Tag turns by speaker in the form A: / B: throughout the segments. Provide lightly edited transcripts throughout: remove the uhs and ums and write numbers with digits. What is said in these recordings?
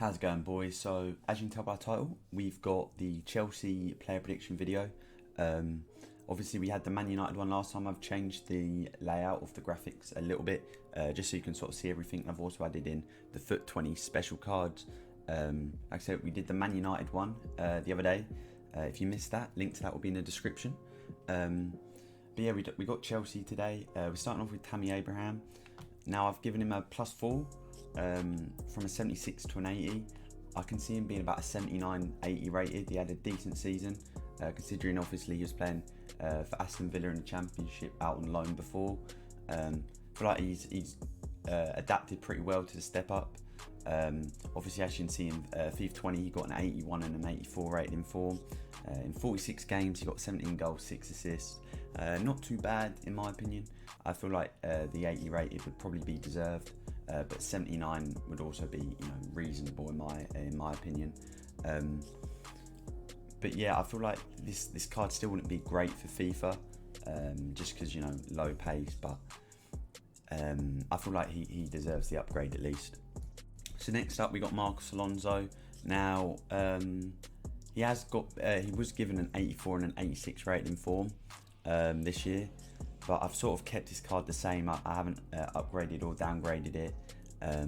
A: How's it going, boys? So, as you can tell by the title, we've got the Chelsea player prediction video. Obviously, we had the Man United one last time. I've changed the layout of the graphics a little bit, just so you can sort of see everything. I've also added in the Foot 20 special cards. Like I said, we did the Man United one the other day. If you missed that, link to that will be in the description. But yeah, we got Chelsea today. We're starting off with Tammy Abraham. Now, I've given him a +4. From a 76 to an 80. I can see him being about a 79-80 rated. He had a decent season, considering obviously he was playing for Aston Villa in the Championship out on loan before. I feel like he's adapted pretty well to the step up. Obviously, as you can see in FIFA 20, he got an 81 and an 84 rating in form. In 46 games, he got 17 goals, 6 assists. Not too bad in my opinion. I feel like the 80 rated would probably be deserved. But 79 would also be, reasonable in my opinion. But yeah, I feel like this card still wouldn't be great for FIFA, just because low pace. But I feel like he deserves the upgrade at least. So next up we got Marcos Alonso. Now he was given an 84 and an 86 rating in form this year. But I've sort of kept his card the same. I haven't upgraded or downgraded it. I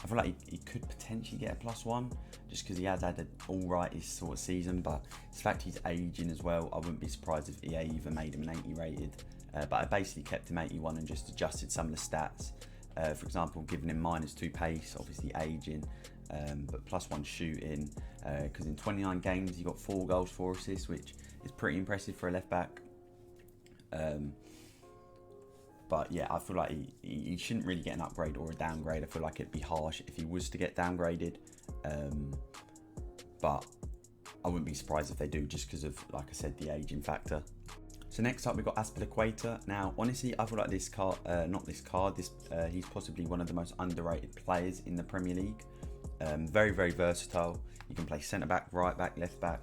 A: feel like he could potentially get a +1 just because he has had an alright sort of season. But it's the fact he's aging as well. I wouldn't be surprised if EA even made him an 80 rated. But I basically kept him 81 and just adjusted some of the stats. For example, giving him -2 pace, obviously aging, but +1 shooting. Because in 29 games he got 4 goals, 4 assists, which is pretty impressive for a left back. But yeah, I feel like he shouldn't really get an upgrade or a downgrade. I feel like it'd be harsh if he was to get downgraded. But I wouldn't be surprised if they do, just because of, like I said, the aging factor. So next up, we've got Azpilicueta. Now, honestly, I feel like he's possibly one of the most underrated players in the Premier League. Very, very versatile. You can play centre-back, right-back, left-back.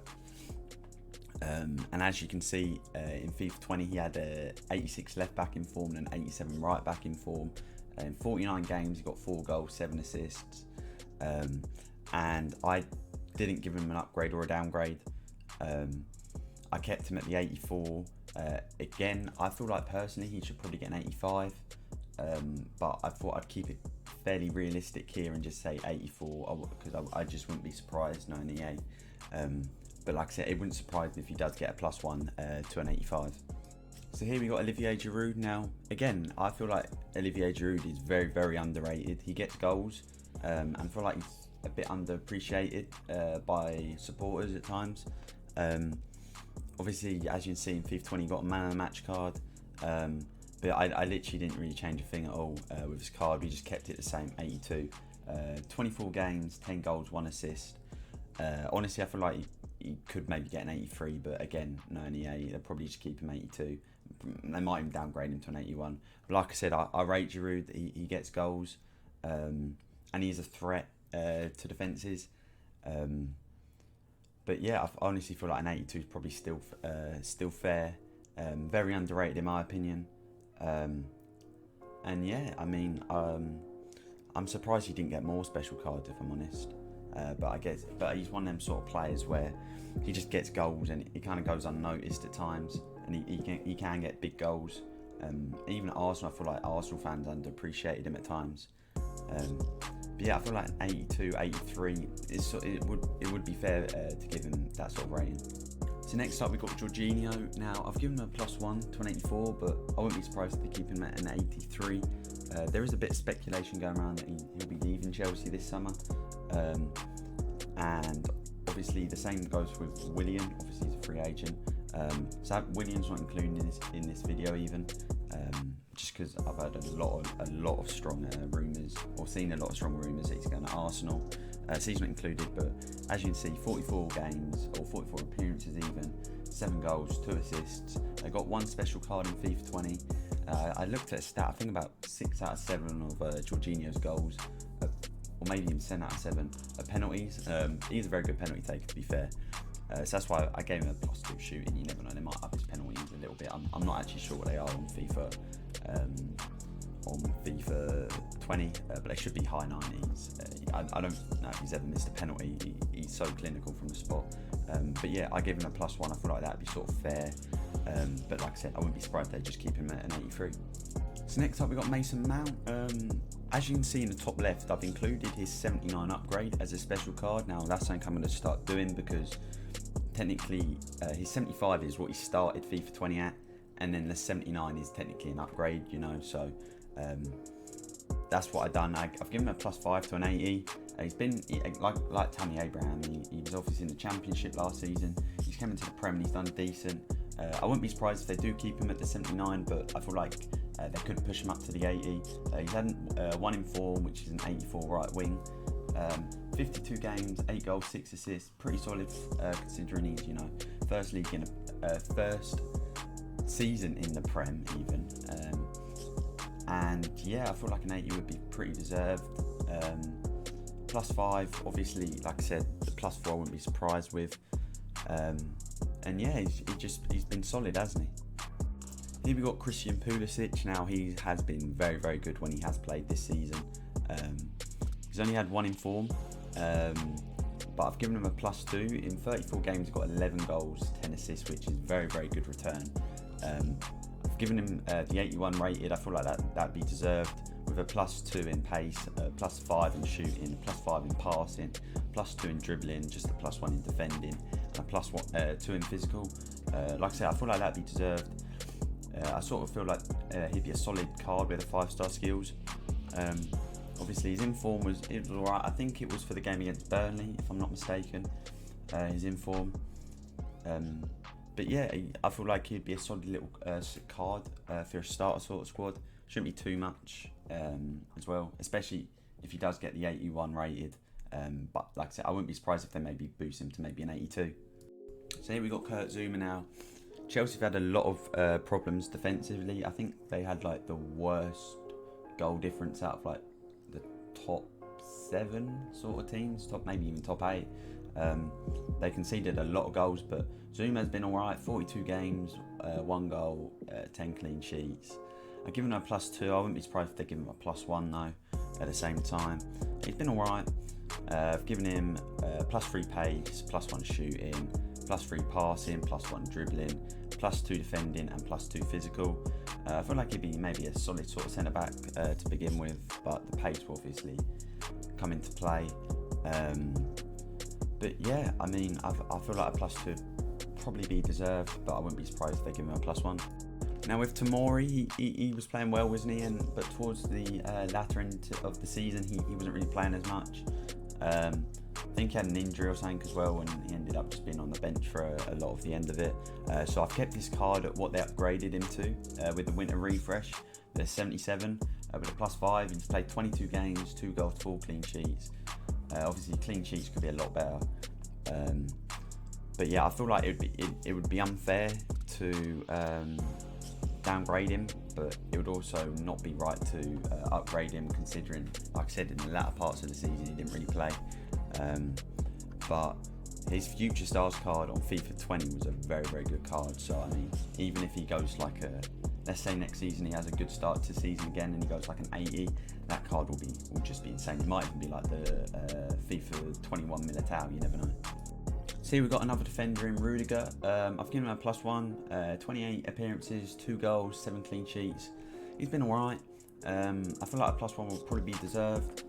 A: And as you can see, in FIFA 20 he had a 86 left back in form and an 87 right back in form. In 49 games he got 4 goals, 7 assists. And I didn't give him an upgrade or a downgrade. I kept him at the 84. Again, I feel like personally he should probably get an 85. But I thought I'd keep it fairly realistic here and just say 84, because I just wouldn't be surprised knowing the EA. But like I said, it wouldn't surprise me if he does get a +1 to an 85. So here we got Olivier Giroud. Now, again, I feel like Olivier Giroud is very, very underrated. He gets goals, and I feel like he's a bit underappreciated by supporters at times. Obviously, as you can see in FIFA 20, he got a man of the match card. But I literally didn't really change a thing at all with his card. We just kept it the same, 82. 24 games, 10 goals, 1 assist. Honestly, I feel like he could maybe get an 83, but again, no, an EA, they'll probably just keep him 82. They might even downgrade him to an 81. But like I said, I rate Giroud. He gets goals, and he's a threat to defences. But yeah, I honestly feel like an 82 is probably still fair. Very underrated in my opinion. And yeah, I mean, I'm surprised he didn't get more special cards, if I'm honest. But he's one of them sort of players where he just gets goals and he kind of goes unnoticed at times, and he can get big goals. Even at Arsenal, I feel like Arsenal fans underappreciated him at times. But yeah, I feel like an 82, 83 it would be fair to give him that sort of rating. So next up we've got Jorginho. Now I've given him a +1 to an 84, but I wouldn't be surprised if they keep him at an 83. There is a bit of speculation going around that he'll be leaving Chelsea this summer. And obviously the same goes with Willian. Obviously he's a free agent. So Willian's not included in this video even, just because I've heard a lot of strong rumours, or seen a lot of strong rumours that he's going to Arsenal. So he's not included, but as you can see, 44 games or 44 appearances even, 7 goals, 2 assists. They got 1 special card in FIFA 20. I looked at a stat, I think about 6 out of 7 of Jorginho's goals, or maybe even 10 out of 7 penalties. He's a very good penalty taker, to be fair. So that's why I gave him a +2 shooting. You never know, they might up his penalties a little bit. I'm not actually sure what they are on FIFA. on FIFA 20, but they should be high 90s. I don't know if he's ever missed a penalty. He's so clinical from the spot. But yeah, I give him a +1. I feel like that'd be sort of fair. But like I said, I wouldn't be surprised if they just keep him at an 83. So next up we got Mason Mount. As you can see in the top left, I've included his 79 upgrade as a special card. Now that's something I'm going to start doing because technically his 75 is what he started FIFA 20 at, and then the 79 is technically an upgrade, you know. So that's what I've done. I've given him a +5 to an 80. He's been like Tammy Abraham. He was obviously in the Championship last season. He's come into the Prem and he's done decent. I wouldn't be surprised if they do keep him at the 79, but I feel like they could push him up to the 80. He's had 1 in form, which is an 84 right wing. 52 games, 8 goals, 6 assists. Pretty solid considering he's, you know, first season in the Prem even. And yeah, I feel like an 80 would be pretty deserved. +5, obviously, like I said, the +4 I wouldn't be surprised with. And yeah, he's been solid, hasn't he? Here we got Christian Pulisic. Now he has been very, very good when he has played this season. He's only had 1 in form, but I've given him a +2. In 34 games, he's got 11 goals, 10 assists, which is very, very good return. I've given him the 81 rated. I feel like that'd be deserved, with a +2 in pace, a +5 in shooting, a +5 in passing, +2 in dribbling, just a +1 in defending, and a +2 in physical. Like I said, I feel like that'd be deserved. I sort of feel like he'd be a solid card with a 5-star skills. Obviously his inform was alright. I think it was for the game against Burnley, if I'm not mistaken, his inform. But yeah, I feel like he'd be a solid little card for a starter sort of squad. Shouldn't be too much as well, especially if he does get the 81 rated. But like I said, I wouldn't be surprised if they maybe boost him to maybe an 82. So here we got Kurt Zouma now. Chelsea have had a lot of problems defensively. I think they had like the worst goal difference out of like the top 7 sort of teams, maybe even top 8. They conceded a lot of goals, but Zouma's been alright. 42 games, 1 goal, 10 clean sheets. I've given him a +2. I wouldn't be surprised if they give him a +1 though at the same time. He's been alright. I've given him +3 pace, +1 shooting, +3 passing, +1 dribbling, +2 defending, and +2 physical. I feel like he'd be maybe a solid sort of centre back to begin with, but the pace will obviously come into play. But yeah, I mean, I feel like a +2 would probably be deserved, but I wouldn't be surprised if they give him a +1. Now with Tomori, he was playing well, wasn't he? But towards the latter end of the season, he wasn't really playing as much. I think he had an injury or something as well, and he ended up just being on the bench for a lot of the end of it. So I've kept this card at what they upgraded him to with the winter refresh. The 77 with a +5. He's played 22 games, 2 goals, 4 clean sheets. Obviously, clean sheets could be a lot better. But yeah, I feel like it would be unfair to downgrade him, but it would also not be right to upgrade him, considering, like I said, in the latter parts of the season he didn't really play. But his Future Stars card on FIFA 20 was a very, very good card. So I mean, even if he goes like let's say next season he has a good start to the season again and he goes like an 80, that card will just be insane. It might even be like the FIFA 21 Militao, you never know. So here we've got another defender in Rudiger. I've given him a +1, 28 appearances, 2 goals, 7 clean sheets. He's been alright. I feel like a +1 will probably be deserved.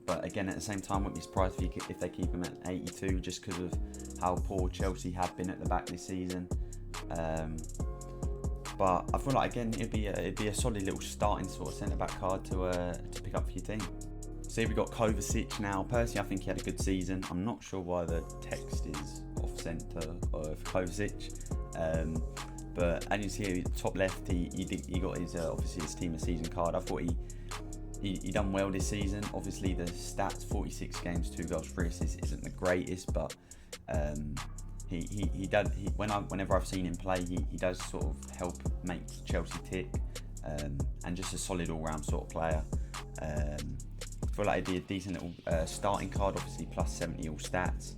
A: But again, at the same time, I wouldn't be surprised if they keep him at 82, just because of how poor Chelsea have been at the back this season. But I feel like, again, it'd be a solid little starting sort of centre back card to pick up for your team. So here we got Kovacic now. Personally, I think he had a good season. I'm not sure why the text is off centre for Kovacic. But as you see at the top left, he got his obviously his team of season card. I thought he done well this season. Obviously the stats, 46 games, 2 goals, 3 assists, isn't the greatest, but whenever I've seen him play, he does sort of help make Chelsea tick, and just a solid all-round sort of player. I feel like it'd be a decent little starting card, obviously +70 all stats.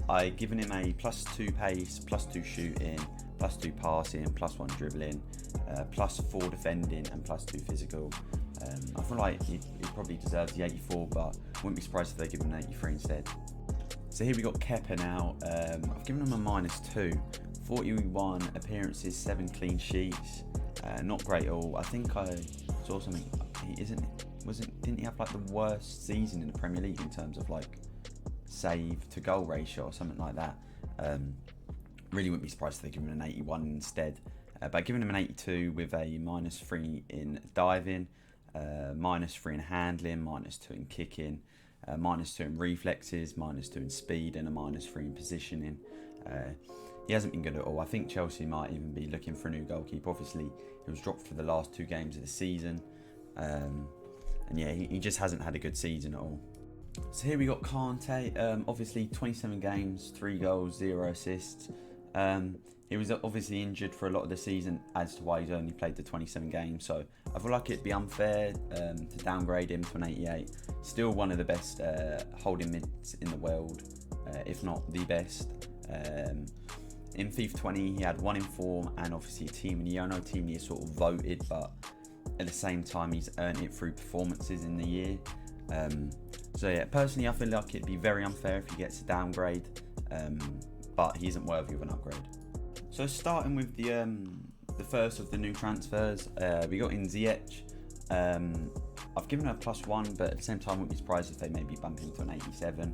A: I've given him a +2 pace, +2 shooting, +2 passing, +1 dribbling, +4 defending, and +2 physical. I feel like he probably deserves the 84, but wouldn't be surprised if they give him an 83 instead. So here we got Kepa now. I've given him a -2. 41 appearances, 7 clean sheets. Not great at all. I think I saw something. Didn't he have like the worst season in the Premier League in terms of like save to goal ratio or something like that? Really wouldn't be surprised if they give him an 81 instead. But giving him an 82 with a -3 in diving, -3 in handling, -2 in kicking, -2 in reflexes, -2 in speed, and a -3 in positioning. He hasn't been good at all. I think Chelsea might even be looking for a new goalkeeper. Obviously, he was dropped for the last 2 games of the season. And yeah, he just hasn't had a good season at all. So here we got Kante. Obviously, 27 games, 3 goals, 0 assists. He was obviously injured for a lot of the season as to why he's only played the 27 games. So I feel like it'd be unfair to downgrade him to an 88. Still one of the best holding mids in the world, if not the best. In FIFA 20, he had 1 in form and obviously a team of the year. I know team of the year sort of voted, but at the same time, he's earned it through performances in the year. So yeah, personally, I feel like it'd be very unfair if he gets a downgrade, but he isn't worthy of an upgrade. So starting with the first of the new transfers, we got in Ziyech. I've given him a +1, but at the same time, I wouldn't be surprised if they maybe bump him to an 87.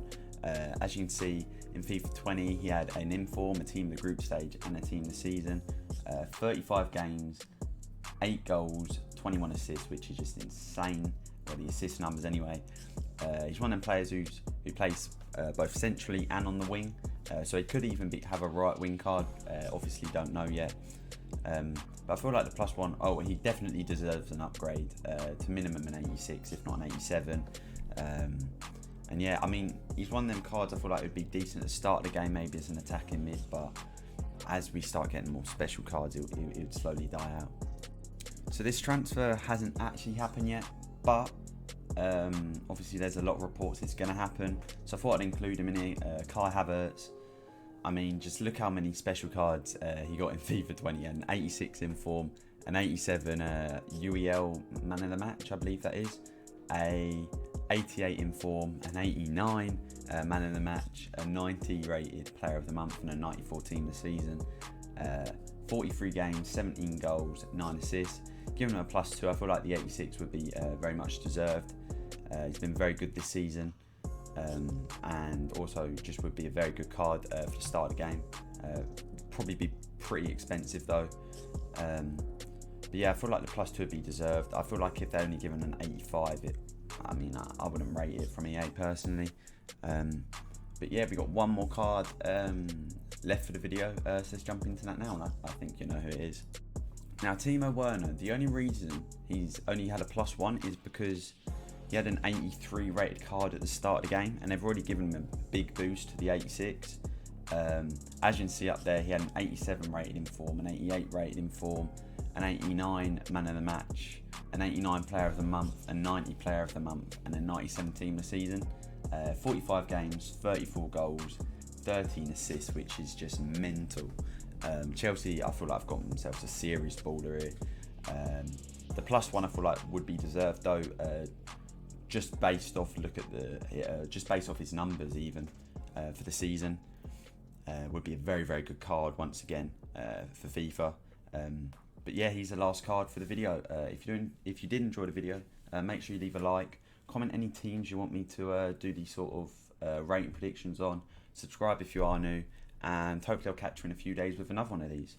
A: As you can see, in FIFA 20, he had an inform, a team of the group stage, and a team of the season. 35 games, 8 goals, 21 assists, which is just insane. Well, the assist numbers anyway. He's one of them players who plays both centrally and on the wing, so he could even have a right wing card. Obviously, don't know yet. But I feel like the +1. Oh, he definitely deserves an upgrade to minimum an 86, if not an 87. And yeah, I mean, he's one of them cards I feel like would be decent at the start of the game, maybe as an attacking mid, but as we start getting more special cards, it would slowly die out. So this transfer hasn't actually happened yet, but obviously there's a lot of reports it's going to happen. So I thought I'd include him in here. Kai Havertz. I mean, just look how many special cards he got in FIFA 20. An 86 in form, an 87 UEL man of the match, I believe that is. A 88 in form, an 89 man of the match, a 90 rated player of the month, and a 94 team of the season. 43 games, 17 goals, 9 assists. Giving him a +2, I feel like the 86 would be very much deserved. He's been very good this season, and also just would be a very good card for the start of the game. Probably be pretty expensive though. But yeah, I feel like the +2 would be deserved. I feel like if they're only given an 85, I wouldn't rate it from EA personally. But yeah, we got one more card left for the video, so let's jump into that now, and I think you know who it is. Now, Timo Werner, the only reason he's only had a +1 is because he had an 83 rated card at the start of the game, and they've already given him a big boost to the 86. As you can see up there, he had an 87 rated in form, an 88 rated in form, an 89 man of the match, an 89 player of the month, a 90 player of the month, and a 97 team of the season. 45 games, 34 goals, 13 assists, which is just mental. Chelsea, I feel like I've got themselves a serious baller here. The +1 I feel like would be deserved though, just based off just based off his numbers even for the season. Would be a very, very good card once again for FIFA. But yeah, he's the last card for the video. If you did enjoy the video, make sure you leave a like, comment any teams you want me to do these sort of rating predictions on, subscribe if you are new, and hopefully I'll catch you in a few days with another one of these.